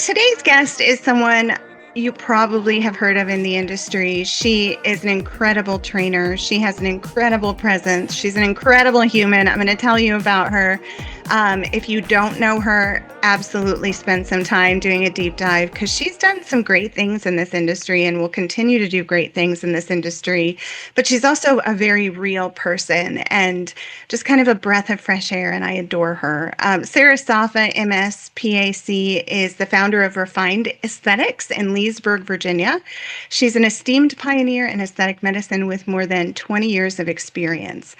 Today's guest is someone you probably have heard of in the industry. She is an incredible trainer. She has an incredible presence. She's an incredible human. I'm going to tell you about her. If you don't know her, absolutely spend some time doing a deep dive because she's done some great things in this industry and will continue to do great things in this industry. But she's also a very real person and just kind of a breath of fresh air, and I adore her. Sarah Safa, MS, PAC, is the founder of Refined Aesthetics in Leesburg, Virginia. She's an esteemed pioneer in aesthetic medicine with more than 20 years of experience.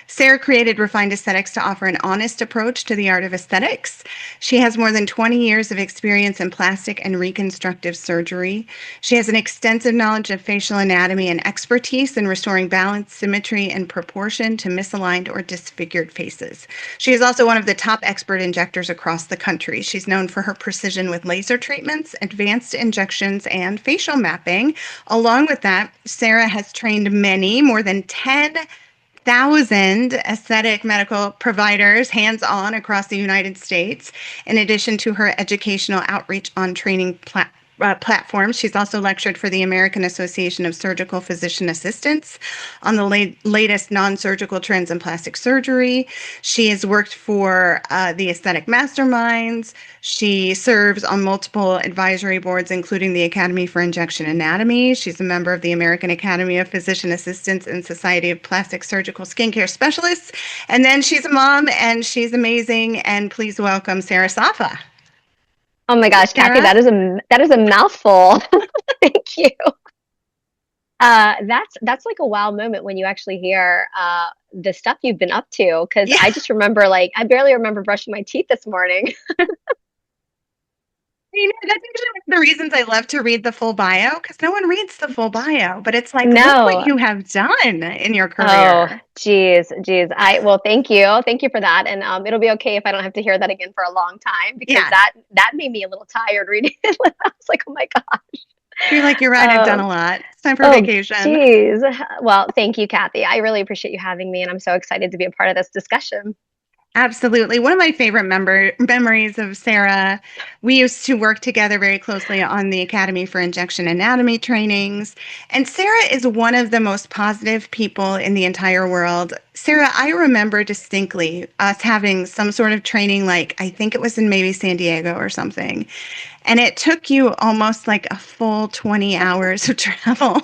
Sarah created Refined Aesthetics to offer an honest approach to the art of aesthetics. She has more than 20 years of experience in plastic and reconstructive surgery. She has an extensive knowledge of facial anatomy and expertise in restoring balance, symmetry, and proportion to misaligned or disfigured faces. She is also one of the top expert injectors across the country. She's known for her precision with laser treatments, advanced injections, and facial mapping. Along with that, Sarah has trained more than 10,000 aesthetic medical providers hands-on across the United States, in addition to her educational outreach on training platforms. She's also lectured for the American Association of Surgical Physician Assistants on the latest non-surgical trends in plastic surgery. She has worked for the Aesthetic Masterminds. She serves on multiple advisory boards, including the Academy for Injection Anatomy. She's a member of the American Academy of Physician Assistants and Society of Plastic Surgical Skincare Specialists. And then she's a mom, and she's amazing. And please welcome Sarah Safa. Oh my gosh, Cathy, Sarah? that is a mouthful. Thank you. That's like a wow moment when you actually hear the stuff you've been up to. Because Yeah. I just remember, like, I barely remember brushing my teeth this morning. That's usually one of the reasons I love to read the full bio because no one reads the full bio, but it's like, look what No. you have done in your Oh, career. geez. Thank you for that. And it'll be okay if I don't have to hear that again for a long time because Yeah. that made me a little tired reading it. I was like, oh my gosh. You're like, you're right. I've done Um, a lot. It's time for oh, vacation. geez. Well, thank you, Cathy. I really appreciate you having me, and I'm so excited to be a part of this discussion. Absolutely. One of my favorite memories of Sarah, we used to work together very closely on the Academy for Injection Anatomy trainings. And Sarah is one of the most positive people in the entire world. Sarah, I remember distinctly us having some sort of training, like I think it was in maybe San Diego or something. And it took you almost like a full 20 hours of travel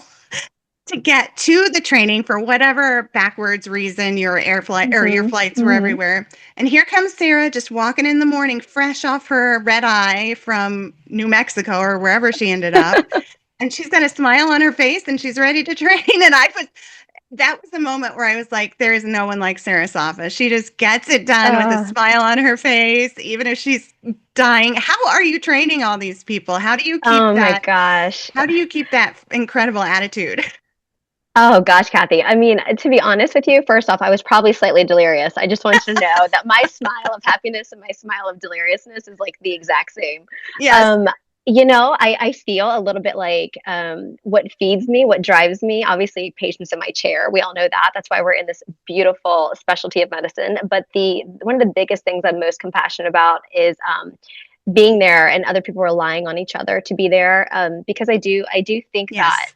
to get to the training for whatever backwards reason your air flight or your hmm flights were hmm everywhere. And here comes Sarah just walking in the morning, fresh off her red eye from New Mexico or wherever she ended up. And she's got a smile on her face and she's ready to train. And that was the moment where I was like, there is no one like Sarah Safa. She just gets it done with a Uh, smile on her face, even if she's dying. How are you training all these people? oh my gosh. How do you keep that incredible attitude? Oh gosh, Cathy. I mean, to be honest with you, first off, I was probably slightly delirious. I just want you to know that my smile of happiness and my smile of deliriousness is like the exact same. Yes. Um, I feel a little bit like what feeds me, what drives me, obviously patience in my chair. We all know that. That's why we're in this beautiful specialty of medicine. But the one of the biggest things I'm most compassionate about is being there and other people relying on each other to be there. Because I do think that Yes.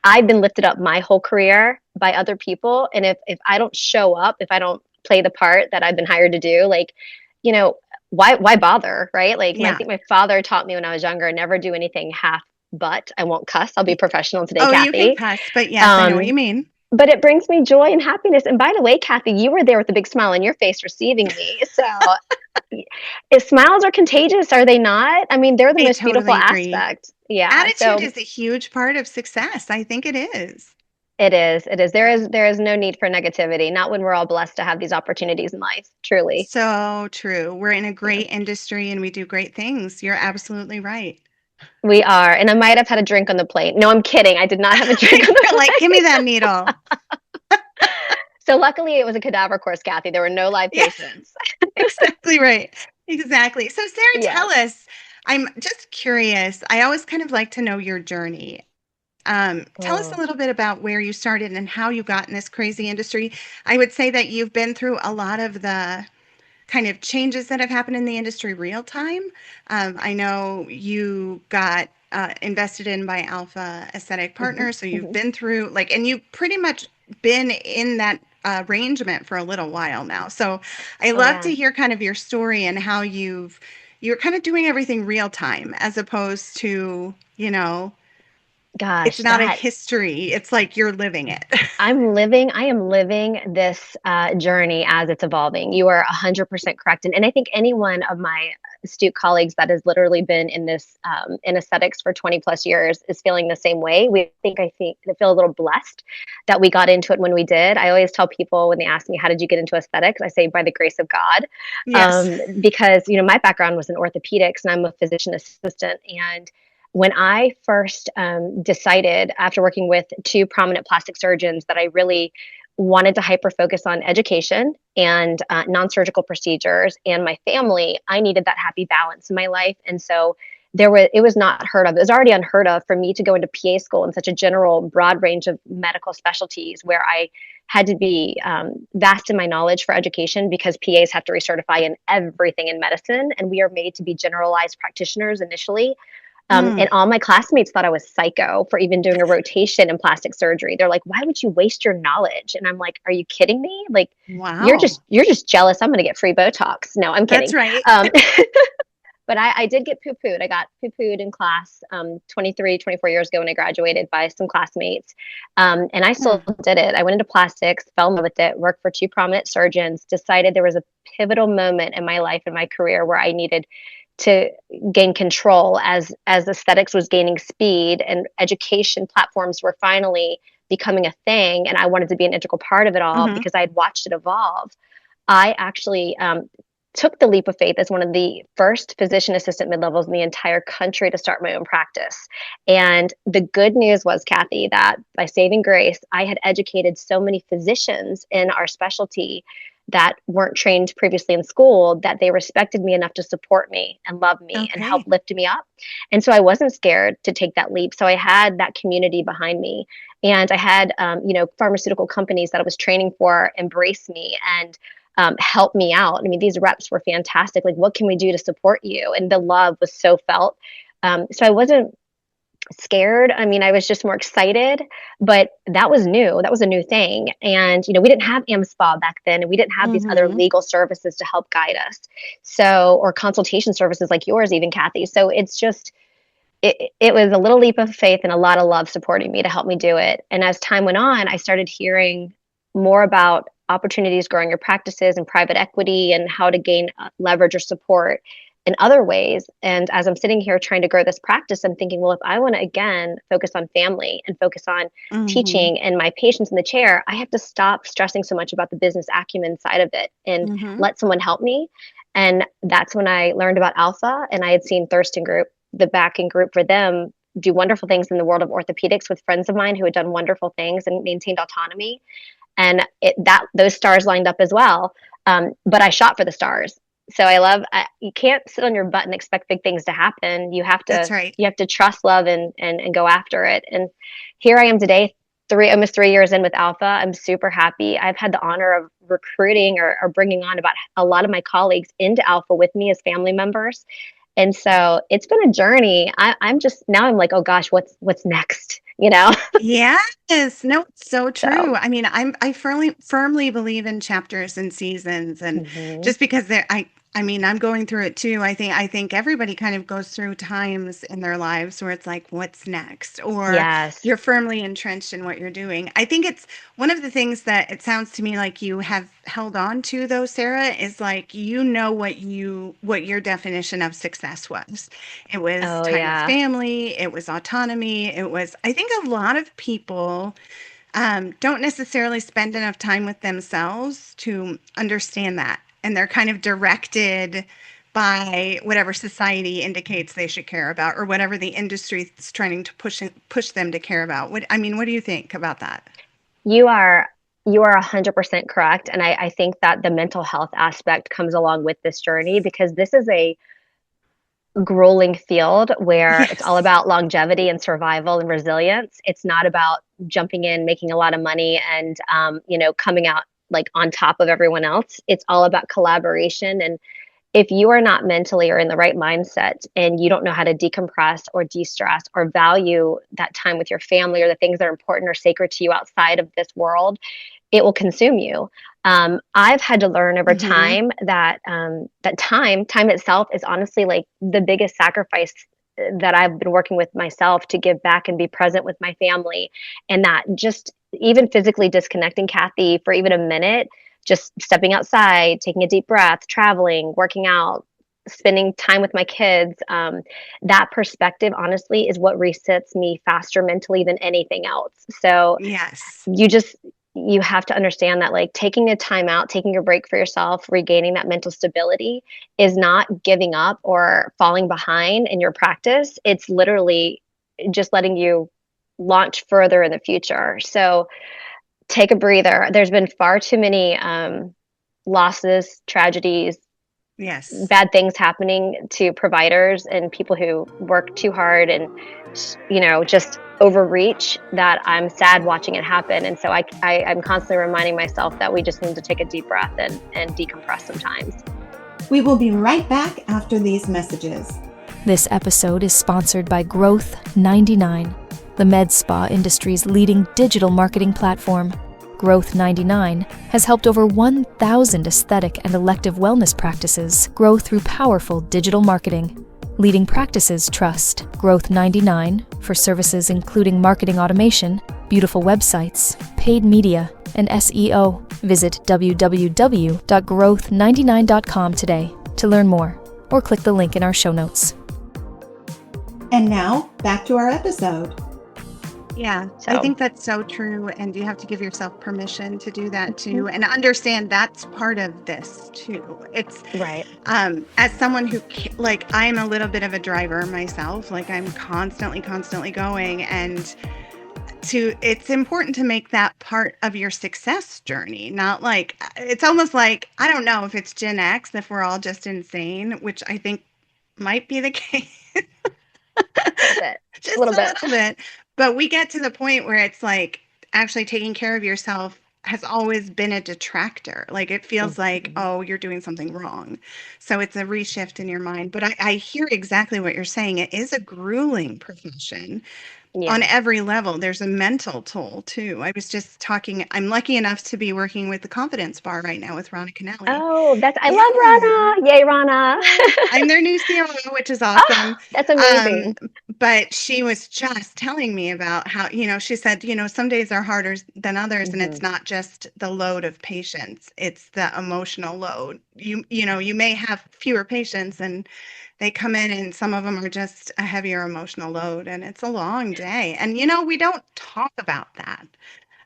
I've been lifted up my whole career by other people. And if I don't show up, if I don't play the part that I've been hired to do, like, you know, why bother, right? Like I Yeah. think my father taught me when I was younger, never do anything half but. I won't cuss. I'll be professional today, Oh, you can Cathy. cuss, but yes, I know what Um, you mean. but it brings me joy and happiness. And by the way, Cathy, you were there with a big smile on your face receiving me. So if smiles are contagious, are they not? I mean, they're the I most beautiful totally agree. aspect. Yeah. Attitude So is a huge part of success. I think it is. it is. It is. There is no need for negativity, not when we're all blessed to have these opportunities in life, truly. So true. We're in a Yeah. great industry and we do great things. You're absolutely right. We are. And I might have had a drink on the plate. No, I'm kidding. I did not have a drink on You're the like, give me that plate. needle. So luckily it was a cadaver course, Cathy. There were no live Yeah, patients. exactly right. Exactly. So, Sarah, Yeah. tell us. I'm just curious. I always kind of like to know your journey. Tell us a Oh. little bit about where you started and how you got in this crazy industry. I would say that you've been through a lot of the kind of changes that have happened in the industry real time. I know you got invested in by Alpha Aesthetic Hmm. Partners, so you've Hmm. been through like, and you pretty much been in that arrangement for a little while now. So I Oh love yeah. to hear kind of your story and how you're kind of doing everything real time as opposed to, it's Gosh, not a that history. It's like you're living it. I am living this journey as it's evolving. You are 100% correct. And I think any one of my astute colleagues that has literally been in this, in aesthetics for 20 plus years is feeling the same way. I think, I feel a little blessed that we got into it when we did. I always tell people when they ask me, how did you get into aesthetics? I say, by the grace of God. Yes. Because, my background was in orthopedics and I'm a physician assistant. And when I first decided, after working with two prominent plastic surgeons, that I really wanted to hyper focus on education and non surgical procedures and my family, I needed that happy balance in my life. And so it was not heard of. It was already unheard of for me to go into PA school in such a general, broad range of medical specialties where I had to be vast in my knowledge for education because PAs have to recertify in everything in medicine. And we are made to be generalized practitioners initially. And Mm, all my classmates thought I was psycho for even doing a rotation in plastic surgery. They're like, "Why would you waste your knowledge?" And I'm like, "Are you kidding me? Like, wow. you're just jealous. I'm going to get free Botox." No, I'm That's kidding. right. Um, but I did get poo pooed. I got poo pooed in class 23, 24 years ago when I graduated by some classmates. And I still Hmm. did it. I went into plastics, fell in love with it, worked for two prominent surgeons, decided there was a pivotal moment in my life and my career where I needed to gain control as aesthetics was gaining speed and education platforms were finally becoming a thing. And I wanted to be an integral part of it all Hmm. because I had watched it evolve. I actually took the leap of faith as one of the first physician assistant mid levels in the entire country to start my own practice. And the good news was, Cathy, that by saving grace, I had educated so many physicians in our specialty that weren't trained previously in school that they respected me enough to support me and love me and help Okay. lift me up. And so I wasn't scared to take that leap. So I had that community behind me. And I had, pharmaceutical companies that I was training for embrace me and help me out. I mean, these reps were fantastic. Like, what can we do to support you? And the love was so felt. So I wasn't scared. I mean, I was just more excited, but that was new. That was a new thing. And, we didn't have AmSpa back then, and we didn't have these other Hmm. legal services to help guide us. So, or consultation services like yours, even, Cathy. So it's just, it was a little leap of faith and a lot of love supporting me to help me do it. And as time went on, I started hearing more about opportunities growing your practices and private equity and how to gain leverage or support in other ways. And as I'm sitting here trying to grow this practice, I'm thinking, well, if I want to again focus on family and focus on Hmm. teaching and my patients in the chair, I have to stop stressing so much about the business acumen side of it and Hmm. let someone help me. And that's when I learned about Alpha, and I had seen Thurston Group, the backing group for them, do wonderful things in the world of orthopedics with friends of mine who had done wonderful things and maintained autonomy. And that those stars lined up as well. But I shot for the stars. So you can't sit on your butt and expect big things to happen. That's right. You have to trust, love, and go after it. And here I am today, almost 3 years in with Alpha. I'm super happy. I've had the honor of recruiting or bringing on about a lot of my colleagues into Alpha with me as family members. And so it's been a journey. I'm just now I'm like, oh gosh, what's next? Yes. No, it's so So true. I mean, I firmly believe in chapters and seasons, and mhm. just because I mean, I'm going through it too. I think everybody kind of goes through times in their lives where it's like, what's next? Or Yes. you're firmly entrenched in what you're doing. I think it's one of the things that it sounds to me like you have held on to though, Sarah, is like what your definition of success was. It was Oh time with yeah. family, it was autonomy, it was, I think a lot of people don't necessarily spend enough time with themselves to understand that. And they're kind of directed by whatever society indicates they should care about or whatever the industry is trying to push them to care about. What do you think about that? You are you are 100% correct. And I think that the mental health aspect comes along with this journey because this is a grueling field where it's all Yes. about longevity and survival and resilience. It's not about jumping in, making a lot of money, and coming out like on top of everyone else. It's all about collaboration. And if you are not mentally or in the right mindset and you don't know how to decompress or de-stress or value that time with your family or the things that are important or sacred to you outside of this world, it will consume you. I've had to learn over Mm-hmm. time that time itself is honestly like the biggest sacrifice that I've been working with myself to give back and be present with my family, and that just even physically disconnecting, Cathy, for even a minute, just stepping outside, taking a deep breath, traveling, working out, spending time with my kids. That perspective, honestly, is what resets me faster mentally than anything else. So Yes. you just you have to understand that like taking a time out, taking a break for yourself, regaining that mental stability is not giving up or falling behind in your practice. It's literally just letting you launch further in the future. So take a breather. There's been far too many losses, tragedies, Yes. bad things happening to providers and people who work too hard and just overreach, that I'm sad watching it happen. And so I'm constantly reminding myself that we just need to take a deep breath and decompress sometimes. We will be right back after these messages. This episode is sponsored by Growth 99, the med spa industry's leading digital marketing platform. Growth 99 has helped over 1,000 aesthetic and elective wellness practices grow through powerful digital marketing. Leading practices trust Growth 99 for services including marketing automation, beautiful websites, paid media, and SEO. Visit www.growth99.com today to learn more, or click the link in our show notes. And now, back to our episode. Yeah, So I think that's so true. And you have to give yourself permission to do that too, and understand that's part of this too. It's right. as someone who like, I'm a little bit of a driver myself. Like, I'm constantly going, and it's important to make that part of your success journey. Not like, it's almost like, I don't know if it's Gen X, if we're all just insane, which I think might be the case. A little bit. A Just little a bit. little bit. But we get to the point where it's like, actually taking care of yourself has always been a detractor. Like, it feels like, Mhm. oh, you're doing something wrong. So it's a reshift in your mind. But I hear exactly what you're saying. It is a grueling profession on Yeah. every level. There's a mental toll too. I was just talking, I'm lucky enough to be working with the Confidence Bar right now with Ronna Kennelly. Oh, I Yeah. love Rana. Yay, Rana. I'm their new COO, which is Oh, awesome. that's Um, amazing. but she was just telling me about how, she said, some days are harder than others, and Hmm. it's not just the load of patients, it's the emotional load. You may have fewer patients, and they come in and some of them are just a heavier emotional load, and it's a long day. And we don't talk about that.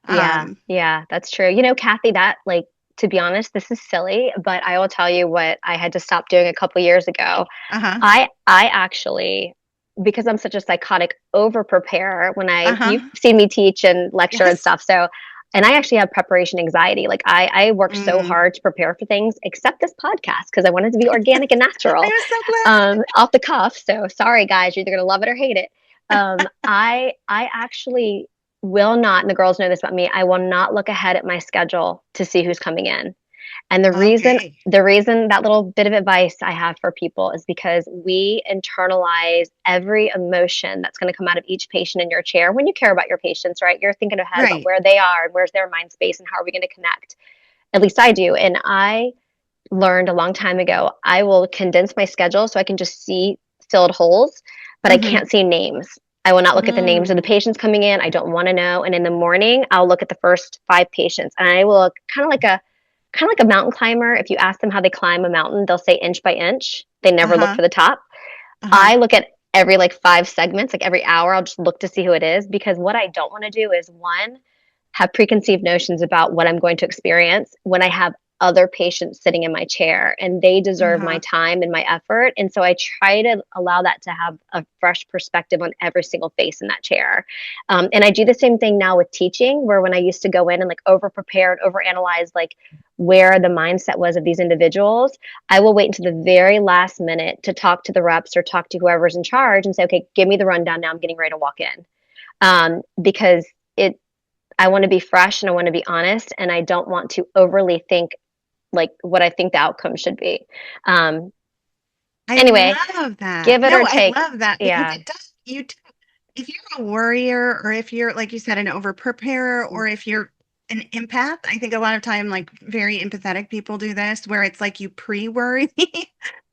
Yeah, Um, yeah, that's true. Cathy, that like to be honest, this is silly, but I will tell you what I had to stop doing a couple years ago. uh-huh, I actually, because I'm such a psychotic over preparer when you've uh-huh. seen me teach and lecture and Yes. stuff. So, and I actually have preparation anxiety. Like I work so Mm. hard to prepare for things, except this podcast because I wanted to be organic and natural, I'm so glad. off the cuff. So sorry guys, you're either gonna love it or hate it. I actually will not, and the girls know this about me, I will not look ahead at my schedule to see who's coming in. And Okay. the reason that little bit of advice I have for people is because we internalize every emotion that's going to come out of each patient in your chair. When you care about your patients, right? You're thinking ahead about Right. where they are and where's their mind space and how are we going to connect. At least I do. And I learned a long time ago, I will condense my schedule so I can just see filled holes, but I Mm-hmm. can't see names. I will not look at the names of the Mm. patients coming in. I don't want to know. And in the morning, I'll look at the first 5 patients, and I will look kind of like a mountain climber. If you ask them how they climb a mountain, they'll say inch by inch. They never look Uh-huh. for the top. Uh-huh. I look at every like 5 segments, like every hour, I'll just look to see who it is, because what I don't want to do is one, have preconceived notions about what I'm going to experience when I have other patients sitting in my chair, and they deserve my Uh-huh. time and my effort. And so I try to allow that to have a fresh perspective on every single face in that chair. And I do the same thing now with teaching, where when I used to go in and like over prepare and over analyze like where the mindset was of these individuals, I will wait until the very last minute to talk to the reps or talk to whoever's in charge and say, okay, give me the rundown now. I'm getting ready to walk in. Because it I want to be fresh and I want to be honest, and I don't want to overly think like what I think the outcome should be. Um, I anyway, love that. give it No, or I take. love that because Yeah. it does you do, if you're a worrier or if you're like you said an over preparer or if you're an empath, I think a lot of time like very empathetic people do this where it's like you pre-worry. You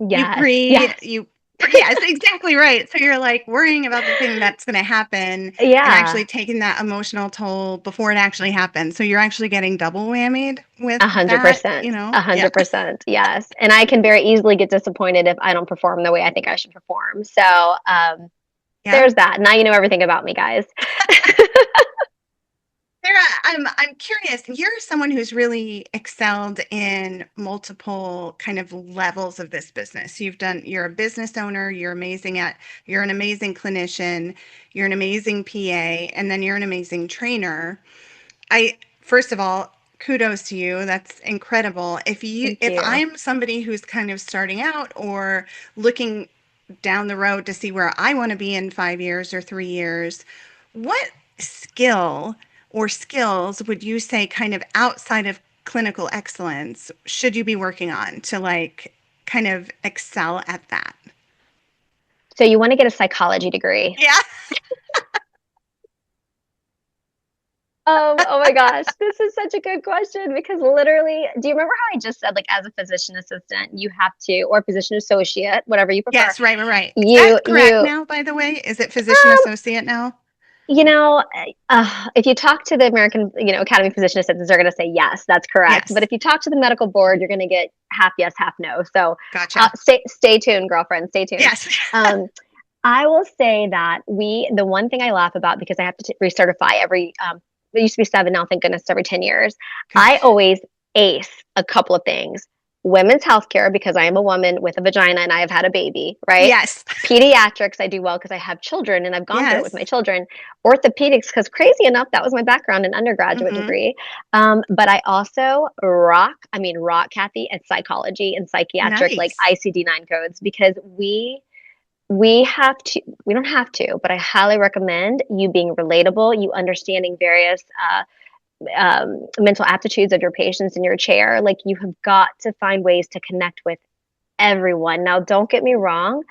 Yes. pre Yes. you yes, exactly right. So you're like worrying about the thing that's going to happen and Yeah. actually taking that emotional toll before it actually happens. So you're actually getting double whammied with A hundred that, percent. you know? A Yeah. hundred percent. Yes. And I can very easily get disappointed if I don't perform the way I think I should perform. So Yeah. there's that. Now you know everything about me, guys. Sarah, I'm curious. You're someone who's really excelled in multiple kind of levels of this business. You're a business owner, you're an amazing clinician, you're an amazing PA, and then you're an amazing trainer. First of all, kudos to you. That's incredible. Thank If you. I'm somebody who's kind of starting out or looking down the road to see where I want to be in 5 years or 3 years, what skill or skills would you say kind of outside of clinical excellence should you be working on to like kind of excel at that? So you want to get a psychology degree. Yeah. Oh my gosh, this is such a good question because literally, do you remember how I just said, like, as a physician assistant, you have to, or physician associate, whatever you prefer, Yes, right, right, right. Is you, that correct you, now, by the way? Is it physician um, associate now? you know, if you talk to the American, Academy of Physician Assistants, they're going to say yes, that's correct. But Yes. if you talk to the medical board, you're going to get half yes, half no. So Gotcha. stay tuned, girlfriend. Stay tuned. Yes. Um, I will say that the one thing I laugh about because I have to recertify every, it used to be 7, now thank goodness, every 10 years. Good. I always ace a couple of things. Women's healthcare, because I am a woman with a vagina and I have had a baby, right? Yes. Pediatrics, I do well because I have children and I've gone through it with Yes. my children. Orthopedics, because crazy enough, that was my background in undergraduate Hmm. degree. But I also rock, Cathy, at psychology and psychiatric, like Nice. ICD-9 codes, because we don't have to, but I highly recommend you being relatable, you understanding various mental aptitudes of your patients in your chair. Like, you have got to find ways to connect with everyone. Now, don't get me wrong.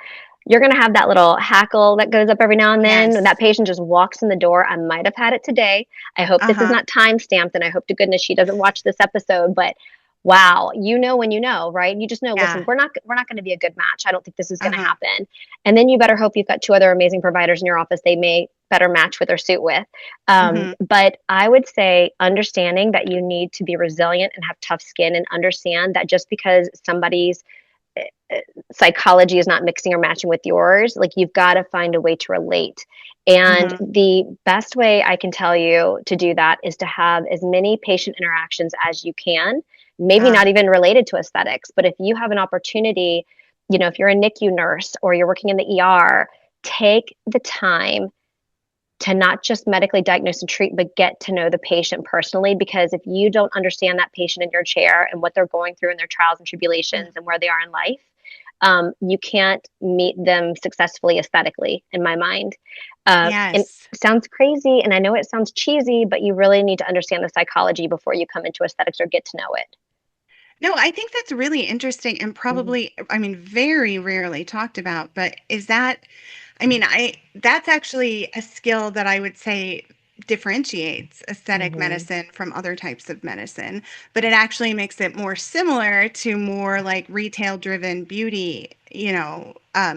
You're going to have that little hackle that goes up every now and then. When that Yes. patient just walks in the door, I might have had it today. I hope this is Uh-huh. not time stamped, and I hope to goodness she doesn't watch this episode. But wow, you know when you know, right? You just know. Listen, Yeah. we're not going to be a good match. I don't think this is going to Uh-huh. happen. And then you better hope you've got 2 other amazing providers in your office they may better match with or suit with. Hmm. But I would say understanding that you need to be resilient and have tough skin and understand that just because somebody's psychology is not mixing or matching with yours, like, you've got to find a way to relate. And Hmm. the best way I can tell you to do that is to have as many patient interactions as you can, maybe Uh, not even related to aesthetics, but if you have an opportunity, if you're a NICU nurse or you're working in the ER, take the time to not just medically diagnose and treat, but get to know the patient personally. Because if you don't understand that patient in your chair and what they're going through in their trials and tribulations and where they are in life, you can't meet them successfully aesthetically, in my mind. And yes. it sounds crazy, and I know it sounds cheesy, but you really need to understand the psychology before you come into aesthetics or get to know it. No, I think that's really interesting and Mm-hmm. probably, I mean, very rarely talked about, but that's actually a skill that I would say differentiates aesthetic Mm-hmm. medicine from other types of medicine, but it actually makes it more similar to more like retail driven beauty,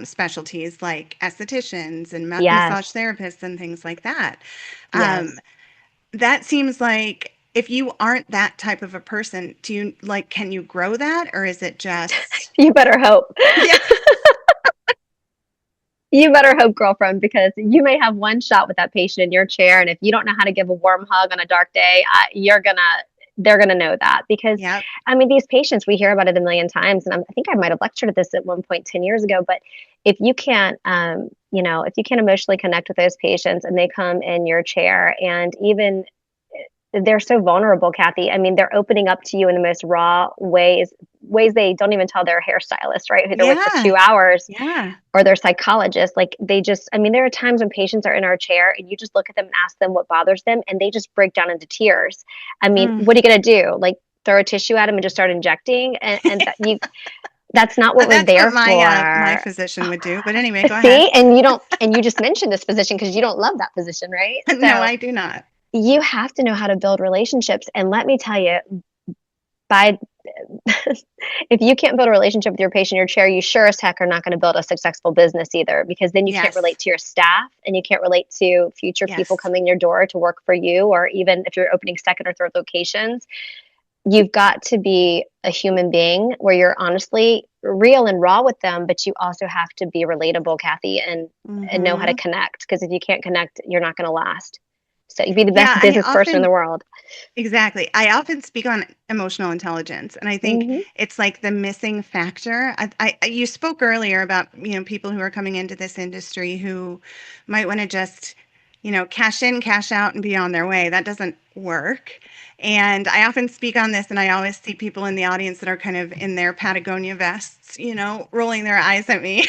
specialties like estheticians and massage Yes, therapists and things like that. Um, yes. that seems like if you aren't that type of a person, do you like, can you grow that or is it just, You better hope. yeah, You better hope, girlfriend, because you may have one shot with that patient in your chair, and if you don't know how to give a warm hug on a dark day, they're gonna know that. Because yep, I mean, these patients, we hear about it a million times, and I think I might have lectured at this at one point 10 years ago. But if you can't, if you can't emotionally connect with those patients, and they come in your chair, and even they're so vulnerable, Cathy. I mean, they're opening up to you in the most raw ways they don't even tell their hairstylist, right? Who they're with for Yeah. 2 hours, Yeah. or their psychologist. Like they just, I mean, there are times when patients are in our chair and you just look at them and ask them what bothers them, and they just break down into tears. I mean, Mm. what are you going to do? Like throw a tissue at them and just start injecting? And that's not what we're That's what there my for. physician would do. But anyway, go ahead. See, and you don't, and you just mentioned this position because you don't love that position, right? No, So I do not. you have to know how to build relationships. And let me tell you, by if you can't build a relationship with your patient in your chair, you sure as heck are not going to build a successful business either, because then you can't Yes. relate to your staff and you can't relate to future people Yes. coming in your door to work for you, or even if you're opening second or third locations. You've got to be a human being where you're honestly real and raw with them, but you also have to be relatable, Cathy, and know how to Mm-hmm. connect, because if you can't connect, you're not going to last. So you be the Yeah, best business person in the world. Exactly. I often speak on emotional intelligence, and I think Hmm. it's like the missing factor. You spoke earlier about, people who are coming into this industry who might want to just, cash in, cash out, and be on their way. That doesn't work. And I often speak on this, and I always see people in the audience that are kind of in their Patagonia vests, rolling their eyes at me.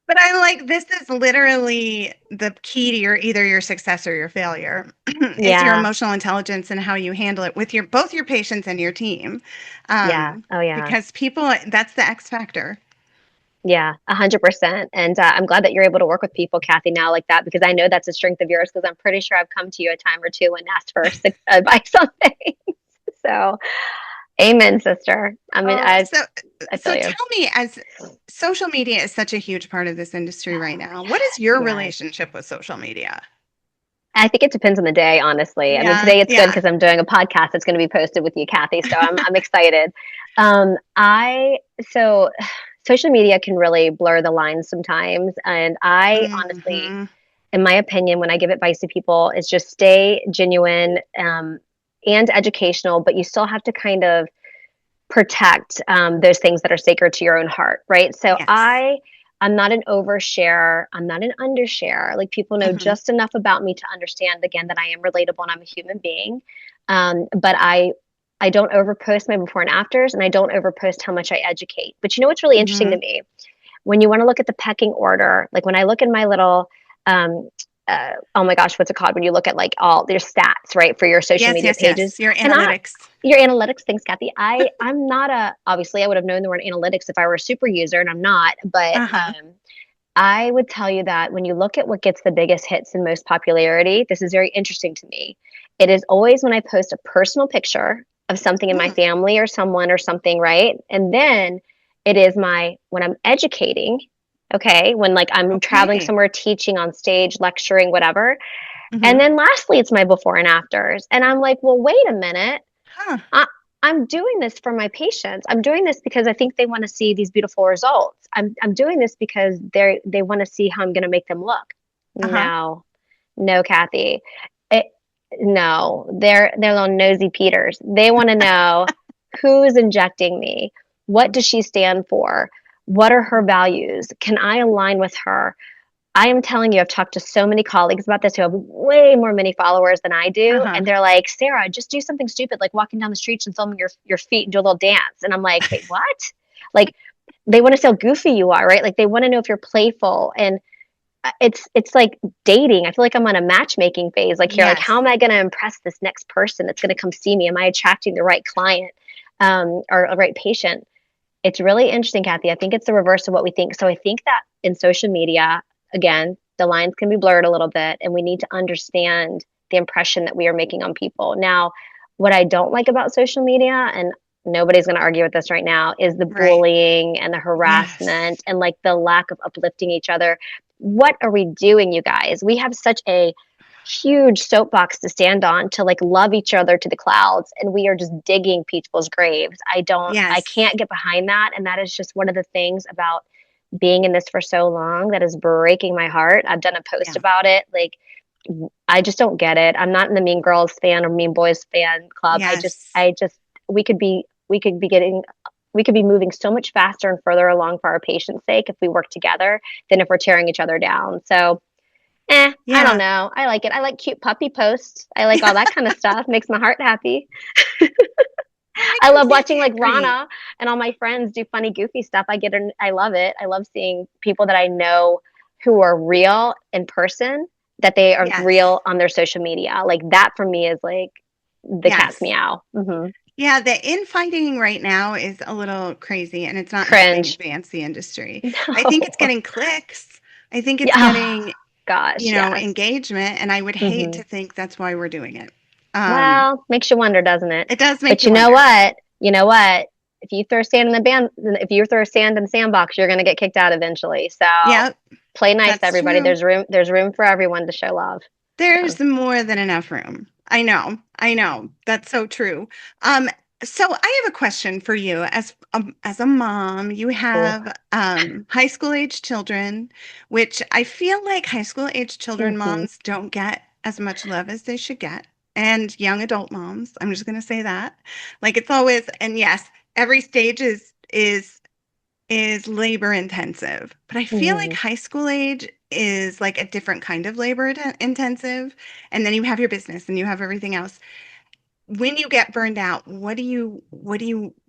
But I'm like, this is literally the key to either your success or your failure. Is your Yeah. emotional intelligence and how you handle it with both your patients and your team. Yeah. Oh, yeah. Because people, that's the X factor. Yeah, 100%. And I'm glad that you're able to work with people, Cathy, now like that, because I know that's a strength of yours, because I'm pretty sure I've come to you a time or two and asked for advice on things. So, amen, sister. I mean, Oh, I so feel you. tell me, as social media is such a huge part of this industry right now, what is your Yes. relationship with social media? I think it depends on the day, honestly. I mean, Yeah, today it's good yeah. because I'm doing a podcast that's going to be posted with you, Cathy. So I'm excited. I so social media can really blur the lines sometimes, and I honestly, Hmm. in my opinion, when I give advice to people, is just stay genuine, and educational, but you still have to kind of protect those things that are sacred to your own heart, right? So Yes. I'm not an overshare. I'm not an undershare. Like people know Hmm. just enough about me to understand again that I am relatable and I'm a human being. But I don't overpost my before and afters, and I don't overpost how much I educate. But you know what's really interesting to Hmm. me? When you want to look at the pecking order, like when I look in my little um, oh my gosh, what's it called? When you look at like all their stats, right, for your social Yes, media yes, yes. pages. Your And analytics. your analytics things, Cathy. I'm not obviously I would have known the word analytics if I were a super user, and I'm not, but Uh-huh. I would tell you that when you look at what gets the biggest hits and most popularity, this is very interesting to me. It is always when I post a personal picture of something in my Hmm. family or someone or something, right? And then it is when I'm educating, okay, when like I'm traveling Okay. somewhere, teaching on stage, lecturing, whatever. And Hmm. then lastly, it's my before and afters. And I'm like, well, wait a minute. Huh. I, I'm doing this for my patients. I'm doing this because I think they want to see these beautiful results. I'm doing this because they want to see how I'm going to make them look. Uh-huh. No, no, Cathy. It, no, they're little nosy Peters. They want to know who's injecting me. What does she stand for? What are her values? Can I align with her? I am telling you, I've talked to so many colleagues about this who have way more many followers than I do. Uh-huh. And they're like, Sarah, just do something stupid, like walking down the streets and filming your feet and do a little dance. And I'm like, wait, what? Like, they want to see how goofy you are, right? Like, they want to know if you're playful. And it's like dating. I feel like I'm on a matchmaking phase. Like, here, like, Yes. how am I going to impress this next person that's going to come see me? Am I attracting the right client, or a right patient? It's really interesting, Cathy. I think it's the reverse of what we think. So I think that in social media, again, the lines can be blurred a little bit, and we need to understand the impression that we are making on people. Now, what I don't like about social media, and nobody's going to argue with this right now, is the Right. bullying and the Yes. harassment and like the lack of uplifting each other. What are we doing, you guys? We have such a huge soapbox to stand on to like love each other to the clouds, and we are just digging people's graves. I Yes. can't get behind that, and that is just one of the things about being in this for so long that is breaking my heart. I've done a post Yeah. about it. Like, I just don't get it. I'm not in the Mean Girls fan or Mean Boys fan club. Yes. I just we could be getting we could be moving so much faster and further along for our patients' sake if we work together than if we're tearing each other down. So I don't Yeah, know. I like it. I like cute puppy posts. I like all that kind of stuff. Makes my heart happy. I I love watching completely like agree. Rana and all my friends do funny, goofy stuff. I love it. I love seeing people that I know who are real in person, that they are Yes, real on their social media. Like that for me is like the cat's yes. meow. Yeah, the infighting right now is a little crazy, and it's not helping Cringe. advance the industry. I think it's No. getting clicks. I think it's Yeah. getting, Gosh, yes. engagement, and I would hate hmm to think that's why we're doing it. Um, Well, makes you wonder, doesn't it? it does make But you you know wonder. what? You know what? If you throw sand in the sandbox, you're going to get kicked out eventually. So Yep, play nice, that's everybody. true. There's room for everyone to show love. So, There's more than enough room. I know. I know. That's so true. Um, so I have a question for you. As a mom, you cool. have high school age children, which I feel like high school age children hmm moms don't get as much love as they should get. And young adult moms, I'm just going to say that. Like it's always, and yes, every stage is labor intensive, but I feel like hmm high school age is like a different kind of labor intensive. And then you have your business and you have everything else. When you get burned out, what do you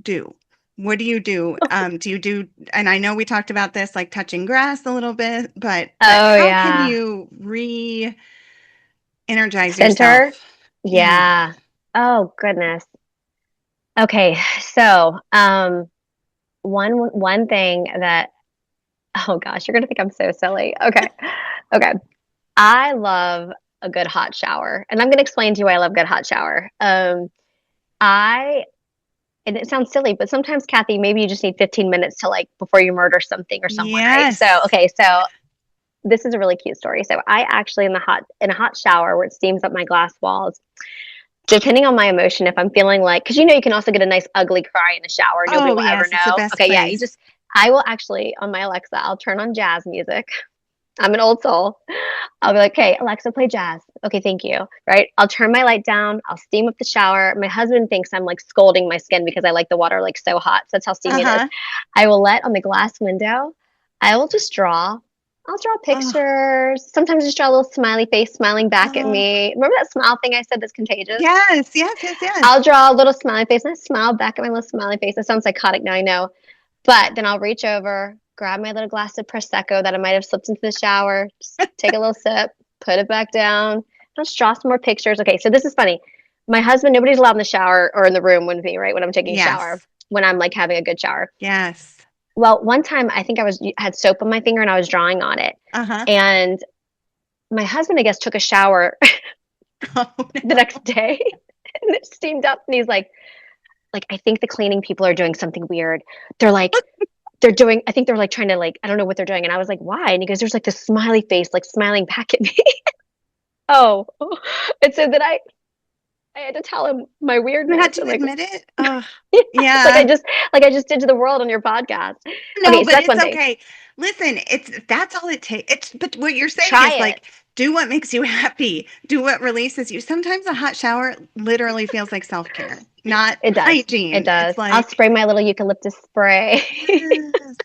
do? What do you do? Do you do, and I know we talked about this, like touching grass a little bit, but Oh, how can yeah. you re-energize Center. yourself? Yeah. Yeah. Oh, goodness. Okay. So, one thing that, oh gosh, you're gonna think I'm so silly. Okay. Okay. I love a good hot shower, and I'm gonna explain to you why I love good hot shower. I and it sounds silly, but sometimes, Kathy, maybe you just need 15 minutes to like before you murder something or someone, right? So, Yes. okay, so this is a really cute story. So I actually in a hot shower where it steams up my glass walls, depending on my emotion, if I'm feeling like, because you can also get a nice ugly cry in the shower, nobody Oh, will ever yes, it's the know. best Okay, yeah, place. I will actually on my Alexa, I'll turn on jazz music. I'm an old soul. I'll be like, okay, Alexa, play jazz. Okay, thank you. Right? I'll turn my light down. I'll steam up the shower. My husband thinks I'm like scalding my skin because I like the water like so hot. So that's how steamy it is. Uh-huh. I will let on the glass window. I will just draw. I'll draw Oh, pictures. Sometimes just draw a little smiley face smiling back at oh. me. Remember that smile thing I said that's contagious? Yes, yes, yes, yes. I'll draw a little smiley face and I smile back at my little smiley face. It sounds psychotic now, I know. But then I'll reach over, grab my little glass of Prosecco that I might have slipped into the shower, just take a little sip, put it back down. I'll just draw some more pictures. Okay, so this is funny. My husband, nobody's allowed in the shower or in the room with me, right? When I'm taking a shower, Yes. when I'm like having a good shower. Yes. Well, one time I think I had soap on my finger and I was drawing on it. Uh-huh. And my husband, I guess, took a shower Oh, the no. next day and it steamed up and he's like I think the cleaning people are doing something weird. They're like I think they're like trying to like I don't know what they're doing. And I was like, why? And he goes, there's like this smiley face like smiling back at me. Oh. And so then I had to tell him my You had weirdness. to I'm like, admit it? Oh, yeah, yeah. like I just did to the world on your podcast. No, Okay, so but that's it's one thing. okay. Listen, that's all it takes. But what you're saying Try is it. like, do what makes you happy. Do what releases you. Sometimes a hot shower literally feels like self-care, not It does. It hygiene. does. It's I'll like, spray my little eucalyptus spray. yes,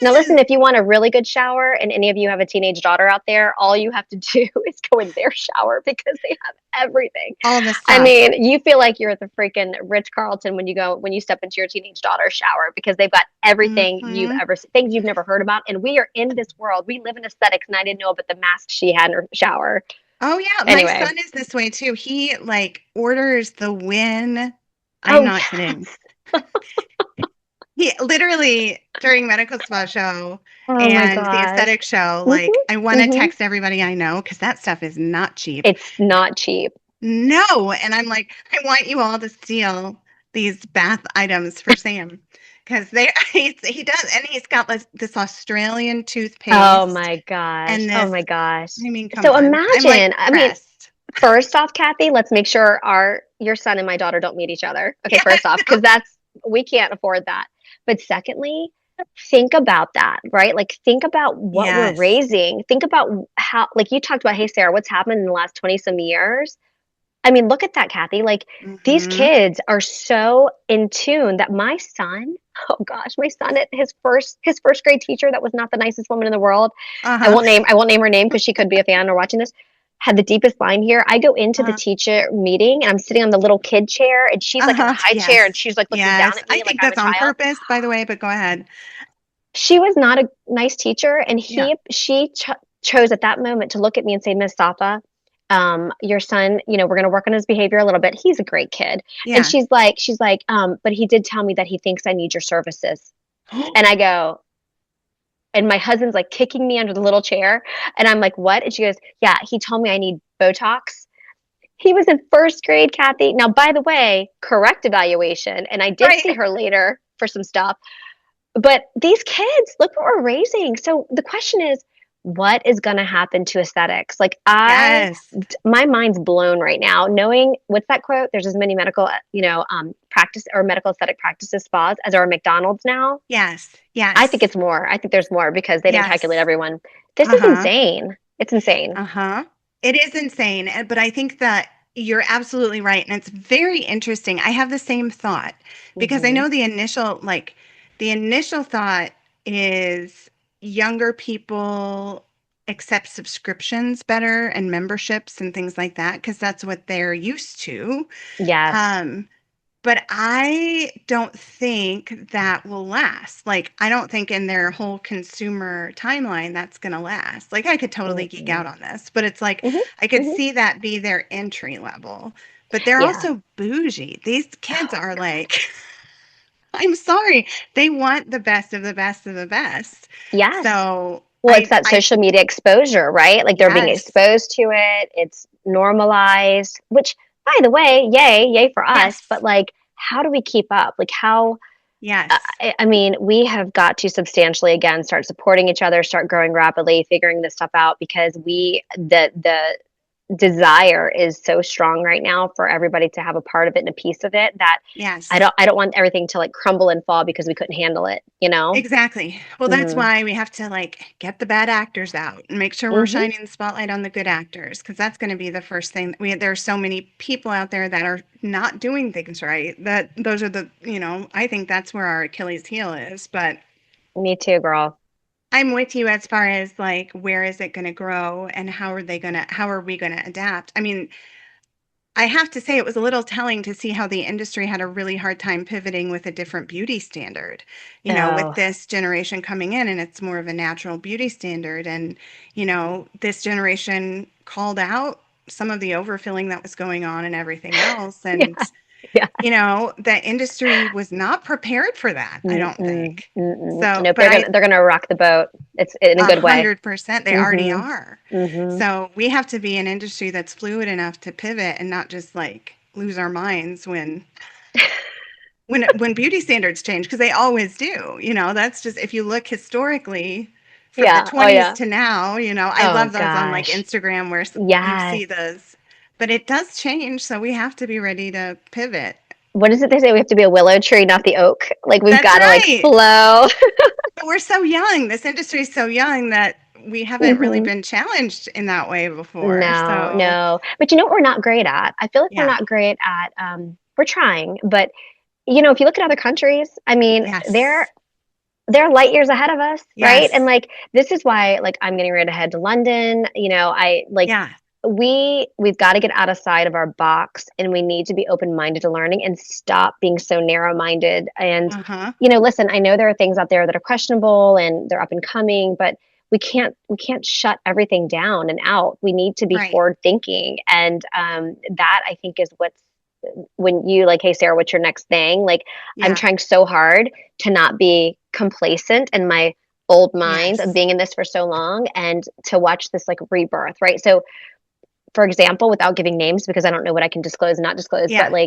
Now, listen, yes, if you want a really good shower and any of you have a teenage daughter out there, all you have to do is go in their shower because they have everything. all the I stuff. mean, you feel like you're at the freaking Ritz Carlton when you step into your teenage daughter's shower because they've got everything you've Hmm. ever seen, things you've never heard about. And we are in this world. We live in aesthetics, and I didn't know about the mask she had in her shower. Oh yeah, my Anyway, son is this way too. He like orders the Win. I'm oh not kidding. yes, He literally during medical spa show oh my and the gosh. aesthetic show, hmm like I want to hmm text everybody I know because that stuff is not cheap. It's not cheap. No, and I'm like, I want you all to steal these bath items for Sam because they he does, and he's got this Australian Oh toothpaste my gosh. and Oh this. my gosh. I mean, come So on, I'm like imagine, I mean, pressed. first off, Kathy, let's make sure your son and my daughter don't meet each other. Okay, Yeah, first off, because we can't afford that. But secondly, think about that, right? Like think about what we're yes, raising. Think about how like you talked about, hey Sarah, what's happened in the last 20 some years? I mean, look at that, Cathy. Like these Mm-hmm. kids are so in tune that my son, oh gosh, my son at his first grade teacher that was not the nicest woman in the world. Uh-huh. I won't name her name because she could be a fan or watching this. Had the deepest line here. I go into the Uh-huh. teacher meeting and I'm sitting on the little kid chair and she's like in the Uh-huh. high chair and Yes. she's like looking down Yes. at I me like think I'm a that's on child. purpose, by the way, but go ahead. She was not a nice teacher, and Yeah. she chose at that moment to look at me and say, Miss Safa, your son, we're going to work on his behavior a little bit. He's a great kid. And Yeah. but he did tell me that he thinks I need your services. And I go, and my husband's like kicking me under the little chair. And I'm like, what? And she goes, yeah, he told me I need Botox. He was in first grade, Cathy. Now, by the way, correct evaluation. And I did Right. see her later for some stuff. But these kids, look what we're raising. So the question is, what is going to happen to aesthetics? Like Yes. my mind's blown right now, knowing what's that quote? There's as many medical, practice or medical aesthetic practices spas as are McDonald's now. Yes. I think Yes. it's more. I think there's more because they didn't calculate Yes. everyone. This is Uh-huh. insane. It's insane. Uh-huh. It is insane, but I think that you're absolutely right, and it's very interesting. I have the same thought because I Hmm. know the initial thought is younger people accept subscriptions better and memberships and things like that because that's what they're used to. Yes. Um, but I don't think that will last. Like, I don't think in their whole consumer timeline that's going to last. Like, I could totally geek Hmm. out on this, but it's like Hmm. I could Hmm. see that be their entry level. But they're Yeah. also bougie. These kids Oh are God. like, I'm sorry, they want the best of the best of the best. Yes. So Well, it's that I social media exposure, right? Like they're being yes, exposed to it. It's normalized, which, by the way, yay for us. yes, But like, how do we keep up? Like, how? yes, I mean, we have got to substantially again start supporting each other, start growing rapidly, figuring this stuff out because the desire is so strong right now for everybody to have a part of it and a piece of it that yes. I don't want everything to like crumble and fall because we couldn't handle it, you know? Exactly. Well, that's Mhm. why we have to like get the bad actors out and make sure we're Mhm. shining the spotlight on the good actors because that's going to be the first thing. There are so many people out there that are not doing things right. That those are I think that's where our Achilles heel is. But Me too, girl. I'm with you as far as like where is it going to grow and how are we going to adapt? I mean, I have to say it was a little telling to see how the industry had a really hard time pivoting with a different beauty standard. With Oh, this generation coming in and it's more of a natural beauty standard. And, this generation called out some of the overfilling that was going on and everything else. yeah, And, yeah. the industry was not prepared for that, I don't Mm-mm, think. mm-mm. So, Nope, but they're gonna rock the boat. It's in a a good way. 100%, they already Mm-hmm. are. Mm-hmm. So we have to be an industry that's fluid enough to pivot and not just like lose our minds when beauty standards change because they always do. That's just if you look historically from the Yeah. Oh 20s yeah. to now. I Oh love those on like gosh. Instagram where you Yes. see those, but it does change. So we have to be ready to pivot. What is it they say? We have to be a willow tree, not the oak. Like we've That's got to like right. flow. But we're so young. This industry is so young that we haven't really Hmm. been challenged in that way before. No, So no. But you know what we're not great at? I feel like we're yeah. not great at. We're trying, but if you look at other countries, I mean, Yes. they're light years ahead of us, right? And Yes. like this is why like I'm getting ready to head to London. I like Yeah. we've got to get out of sight of our box and we need to be open-minded to learning and stop being so narrow-minded and Uh-huh. listen, I know there are things out there that are questionable and they're up and coming, but we can't shut everything down and out. We need to be Right. forward thinking, and that I think is what's when you like, hey Sarah, what's your next thing? Like I'm Yeah. trying so hard to not be complacent in my old mind of Yes. being in this for so long and to watch this like rebirth, right? So for example, without giving names because I don't know what I can disclose and not disclose, but Yeah.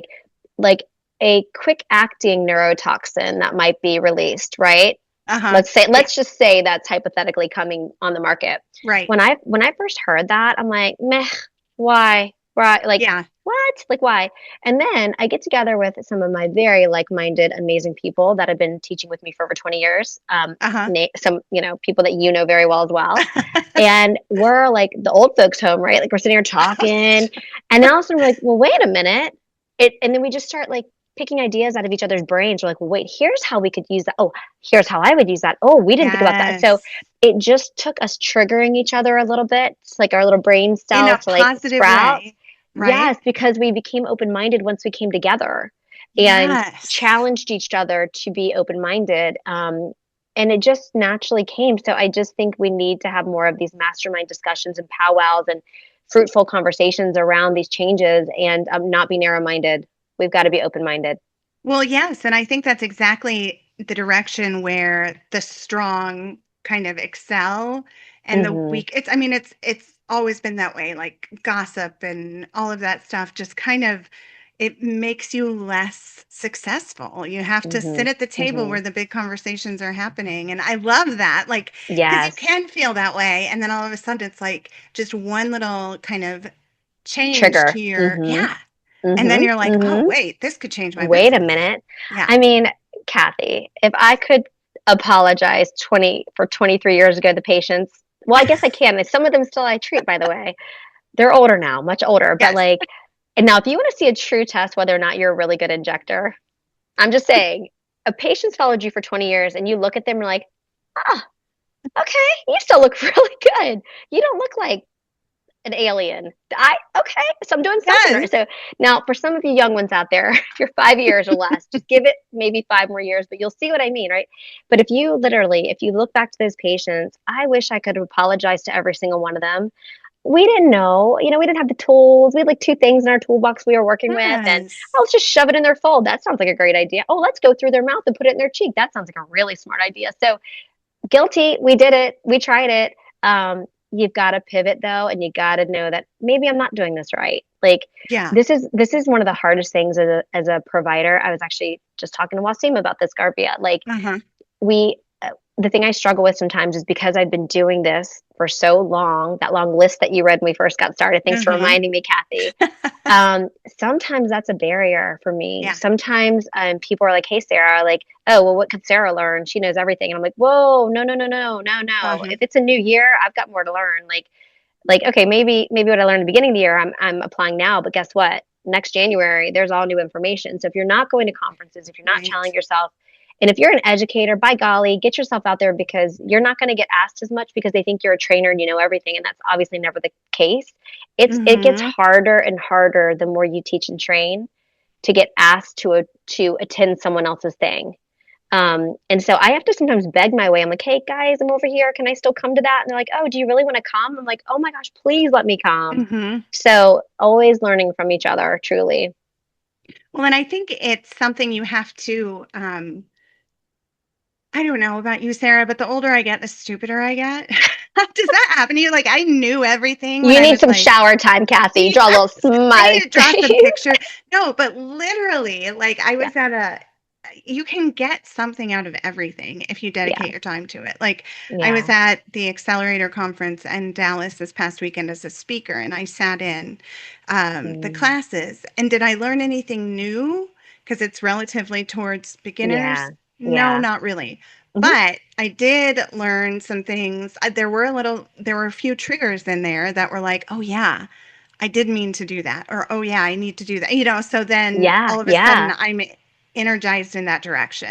like a quick acting neurotoxin that might be released, right? Uh-huh. Yeah. Let's just say that's hypothetically coming on the market. Right. When I first heard that, I'm like, meh, why? Right? Like, Yeah. what? Like, why? And then I get together with some of my very like-minded, amazing people that have been teaching with me for over 20 years. Uh-huh. Some, people that you know very well as well. And we're like the old folks home, right? Like we're sitting here talking, and then all of a sudden we're like, well, wait a minute. And then we just start like picking ideas out of each other's brains. We're like, well, wait, here's how we could use that. Oh, here's how I would use that. Oh, we didn't think about that. So Yes. it just took us triggering each other a little bit. It's like our little brain In a cells to like positive sprout. way, right? Yes, because we became open-minded once we came together and Yes. challenged each other to be open-minded. And it just naturally came. So I just think we need to have more of these mastermind discussions and powwows and fruitful conversations around these changes and not be narrow-minded. We've got to be open-minded. Well, yes, and I think that's exactly the direction where the strong kind of excel and the Hmm. weak I mean it's always been that way, like gossip and all of that stuff just kind of it makes you less successful. You have to Hmm. sit at the table Hmm. where the big conversations are happening. And I love that. Like, because you Yes. can feel that way. And then all of a sudden it's like just one little kind of change Trigger. to your, Hmm. yeah. And then Hmm. you're like, oh, Hmm. wait, this could change my Wait a business. minute. Yeah. I mean, Cathy, if I could apologize 23 years ago to patients, well, I guess I can. Some of them still I treat, by the way. They're older now, much older, but Yes. like, and now if you want to see a true test whether or not you're a really good injector, I'm just saying, a patient's followed you for 20 years and you look at them and you're like, ah, okay, you still look really good. You don't look like an alien. Okay, so I'm doing something Yes. right. So now for some of you young ones out there, if you're 5 years or less, just give it maybe 5 more years, but you'll see what I mean, right? But if you look back to those patients, I wish I could apologize to every single one of them. We didn't know, we didn't have the tools. We had like two things in our toolbox we were working with, and Yes. oh, let's just shove it in their fold. That sounds like a great idea. Oh, let's go through their mouth and put it in their cheek. That sounds like a really smart idea. So guilty. We did it. We tried it. You've got to pivot though, and you got to know that maybe I'm not doing this right. Like Yeah. this is one of the hardest things as a provider. I was actually just talking to Wasim about this, Garbia. Like Uh-huh. we the thing I struggle with sometimes is because I've been doing this for so long, that long list that you read when we first got started. Thanks for Uh-huh. reminding me, Cathy. Sometimes that's a barrier for me. Yeah. Sometimes people are like, hey, Sarah, like, oh, well, what could Sarah learn? She knows everything. And I'm like, whoa, no, no, no, no, no, no. Uh-huh. If it's a new year, I've got more to learn. Like, okay, maybe what I learned at the beginning of the year, I'm applying now. But guess what? Next January, there's all new information. So if you're not going to conferences, if you're not Right. challenging yourself, and if you're an educator, by golly, get yourself out there because you're not going to get asked as much because they think you're a trainer and you know everything, and that's obviously never the case. It gets Mm-hmm. harder and harder the more you teach and train to get asked to attend someone else's thing. And so I have to sometimes beg my way. I'm like, hey guys, I'm over here. Can I still come to that? And they're like, oh, do you really want to come? I'm like, oh my gosh, please let me come. Mm-hmm. So always learning from each other, truly. Well, and I think it's something you have to I don't know about you, Sarah, but the older I get, the stupider I get. Does that happen to you? Like I knew everything when You I need was some like, shower time, Cathy. Draw a little yes, I need smiley to draw some face. picture. No, but literally, like I Yeah, was at a you can get something out of everything if you yeah, dedicate your time to it. Like I was yeah. at the Accelerator conference in Dallas this past weekend as a speaker, and I sat in the Mm, classes. And did I learn anything new? Because it's relatively towards beginners. yeah, No, yeah. not really. Hmm. But I did learn some things. There were a few triggers in there that were like, oh yeah, I did mean to do that, or oh yeah, I need to do that. So then Yeah, all of a sudden yeah. I'm energized in that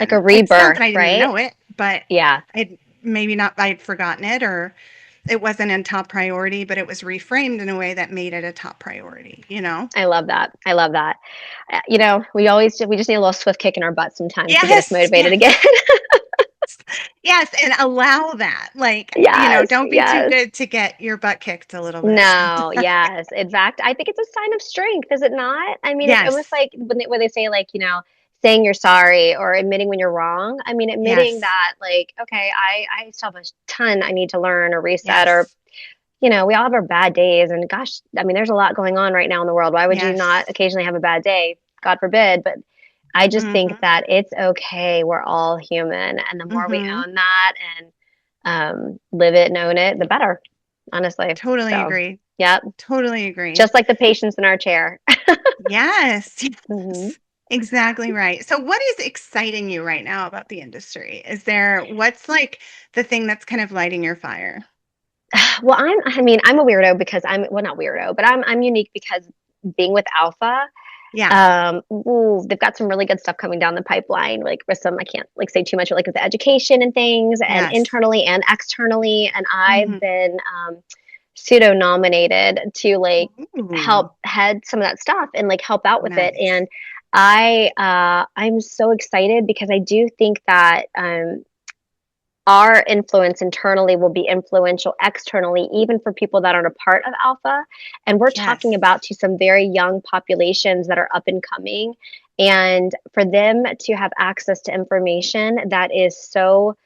Like a direction. It's not that rebirth, I didn't right? know it, but Yeah. I'd maybe not, I'd forgotten it, or it wasn't in top priority, but it was reframed in a way that made it a top priority? I love that. I love that. We just need a little swift kick in our butt sometimes to get us Yes, motivated yes, again. yes. And allow that. Like, Yes, don't be too yes. good to get your butt kicked a little bit. No, yes. In fact, I think it's a sign of strength, is it not? I mean, it's almost Yes, like when they say like, saying you're sorry or admitting when you're wrong. I mean, admitting yes, that like, okay, I still have a ton I need to learn or reset or, yes, we all have our bad days and gosh, I mean, there's a lot going on right now in the world. Why would you yes. not occasionally have a bad day? God forbid. But I just think Mm-hmm, that it's okay. We're all human. And the more we mm-hmm. own that and live it and own it, the better, honestly. Totally So, agree. yep. Totally agree. Just like the patients in our chair. Yes. Hmm. Yes. Exactly right. So what is exciting you right now about the industry? What's like the thing that's kind of lighting your fire? Well, I mean, I'm a weirdo because well, not weirdo, but I'm unique because being with Alpha, Yeah. they've got some really good stuff coming down the pipeline. Like with some, I can't like say too much, but like with the education and things, and Yes. internally and externally. And I've Hmm. been pseudo nominated to like Ooh, help head some of that stuff and like help out with it. nice. And I'm so excited because I do think that our influence internally will be influential externally, even for people that aren't a part of Alpha. And we're talking Yes. about to some very young populations that are up and coming. And for them to have access to information that is so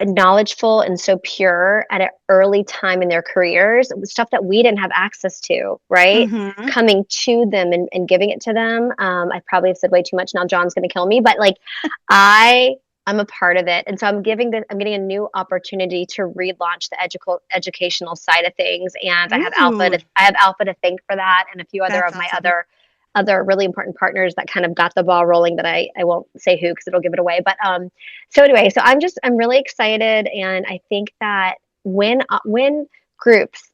knowledgeful and so pure at an early time in their careers, stuff that we didn't have access to, right? Hmm. Coming to them and giving it to them. I probably have said way too much now. John's going to kill me, but like I I'm a part of it. And so I'm getting a new opportunity to relaunch the educational side of things. And Ooh, I have Alpha to thank for that, and a few other that's of my awesome. other really important partners that kind of got the ball rolling that I won't say who because it'll give it away. But so anyway, so I'm really excited, and I think that when groups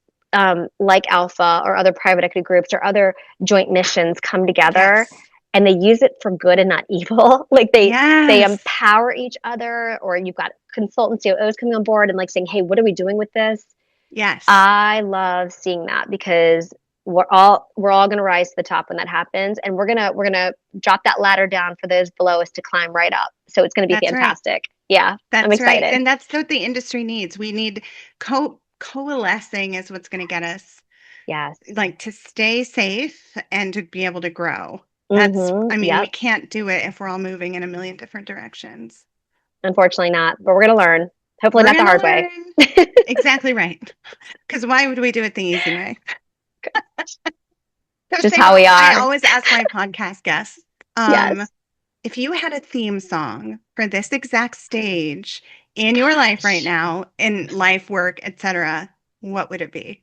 like Alpha or other private equity groups or other joint missions come together Yes. and they use it for good and not evil, like they Yes. empower each other, or you've got consultants, COOs coming on board and like saying, "Hey, what are we doing with this?" Yes. I love seeing that because we're all going to rise to the top when that happens, and we're gonna drop that ladder down for those below us to climb right up. So it's going to be That's right. fantastic. Yeah, I'm That's right. excited. And that's what the industry needs. We need coalescing is what's going to get us Yes. like to stay safe and to be able to grow. Mm-hmm. I mean, we Yep. can't do it if we're all moving in a million different directions. Unfortunately, not, but we're going to learn. Hopefully, We're not the going to hard way. learn. Exactly right. Because why would we do it the easy way? So, Just Sarah, how we I are. always ask my podcast guests, um, Yes. if you had a theme song for this exact stage in your life right Gosh. now, in life, work, etc., what would it be?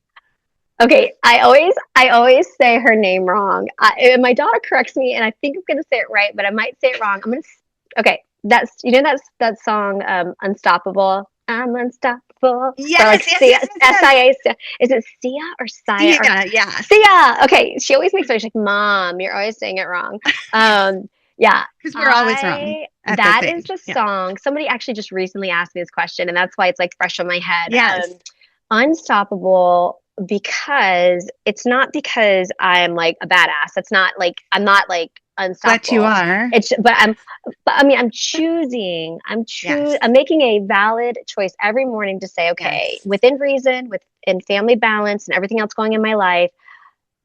Okay, I always say her name wrong. And my daughter corrects me, and I think I'm going to say it right, but I might say it wrong. Okay. That's that song, Unstoppable. I'm unstoppable. Or like Yes, yes, Sia, yes, yes, yes. SIA. Is it Sia or Sia or Yeah, yeah. Sia? Okay, she always makes me she's like, Mom, you're always saying it wrong. Yes, Yeah, because we're always wrong I at this that is age. the Yeah. song. Somebody actually just recently asked me this question, and that's why it's like fresh on my head. Yes, Unstoppable because it's not because I'm like a badass. It's not like I'm not like but you unstoppable. are. It's but I mean Yes, I'm making a valid choice every morning to say, okay, yes, within reason, within family balance and everything else going in my life,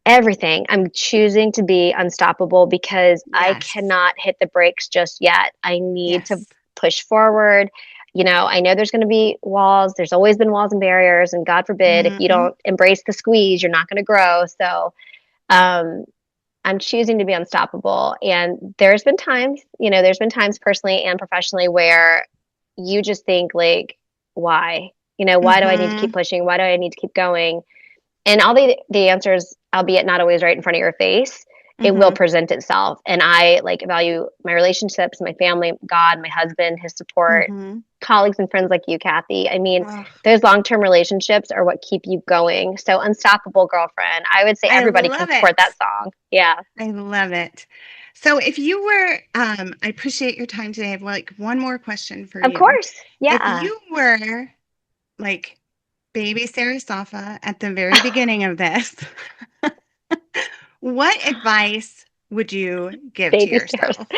everything, I'm choosing to be unstoppable because I yes, cannot hit the brakes just yet. I need to yes. push forward. I know there's going to be walls. There's always been walls and barriers, and God forbid, if you Hmm. don't embrace the squeeze, you're not going to grow. So, um, I'm choosing to be unstoppable. And there's been times personally and professionally where you just think like, why? Why do I need to keep Hmm. pushing? Why do I need to keep going? And all the answers, albeit not always right in front of your face, it will Hmm. present itself. And I like value my relationships, my family, God, my husband, his support, Hmm. colleagues and friends like you, Cathy. I mean, Oh, those long-term relationships are what keep you going. So unstoppable girlfriend. I would say I everybody can love support it. that song. Yeah. I love it. So if you were, I appreciate your time today. I have like one more question for Of you. course. If Yeah. you were like baby Sarah Safa at the very beginning of this, what advice would you give to Baby Sarah, yourself?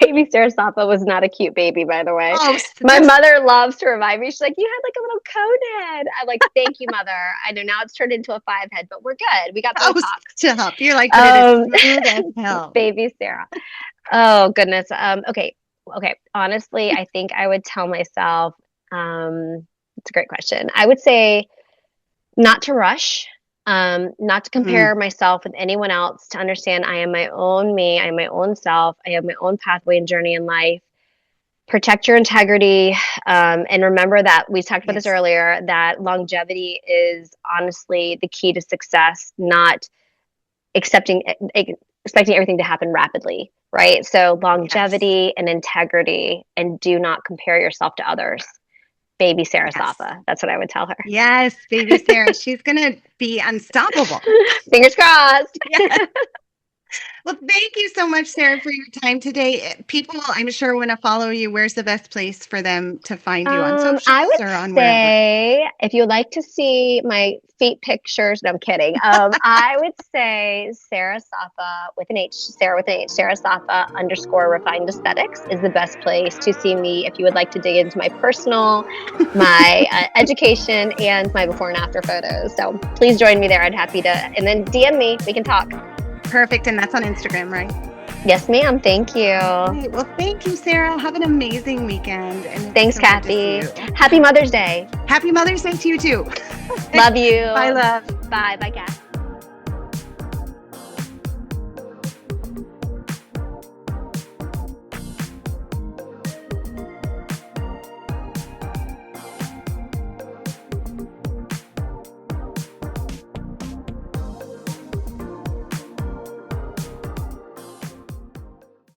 baby Sarah Safa was not a cute baby, by the way. Oh, My just mother loves to remind me. She's like, "You had like a little cone head." I'm like, "Thank you, mother. I know now it's turned into a 5 head, but we're good. We got oh, Botox." stop. You're like, but it is Um, smooth as hell. baby Sarah. Oh goodness. Okay. Okay. Honestly, I think I would tell myself. It's a great question. I would say not to rush, not to Mm, compare myself with anyone else, to understand I am my own me, I am my own self, I have my own pathway and journey in life. Protect your integrity, and remember that we talked about this yes. earlier, that longevity is honestly the key to success, not accepting expecting everything to happen rapidly, right? So longevity and integrity, and do not compare yourself to others. Baby Sarah Safa. That's what I would tell her. Yes, baby Sarah. She's going to be unstoppable. Fingers crossed. Yeah. Well, thank you so much, Sarah, for your time today. People, I'm sure, want to follow you. Where's the best place for them to find you on socials I would or on say, if you'd like to see my feet pictures, no, I'm kidding. I would say Sarah Safa with an H, Sarah Safa _ refined aesthetics is the best place to see me if you would like to dig into my personal, my education, and my before and after photos. So please join me there. I'd happy to, and then DM me. We can talk. Perfect. And that's on Instagram, right? Yes, ma'am. Thank you. Right. Well, thank you, Sarah. Have an amazing weekend. And thanks, so good to Cathy. see you. Happy Mother's Day. Happy Mother's Day to you, too. Love you. Bye, love. Bye. Bye, Kat.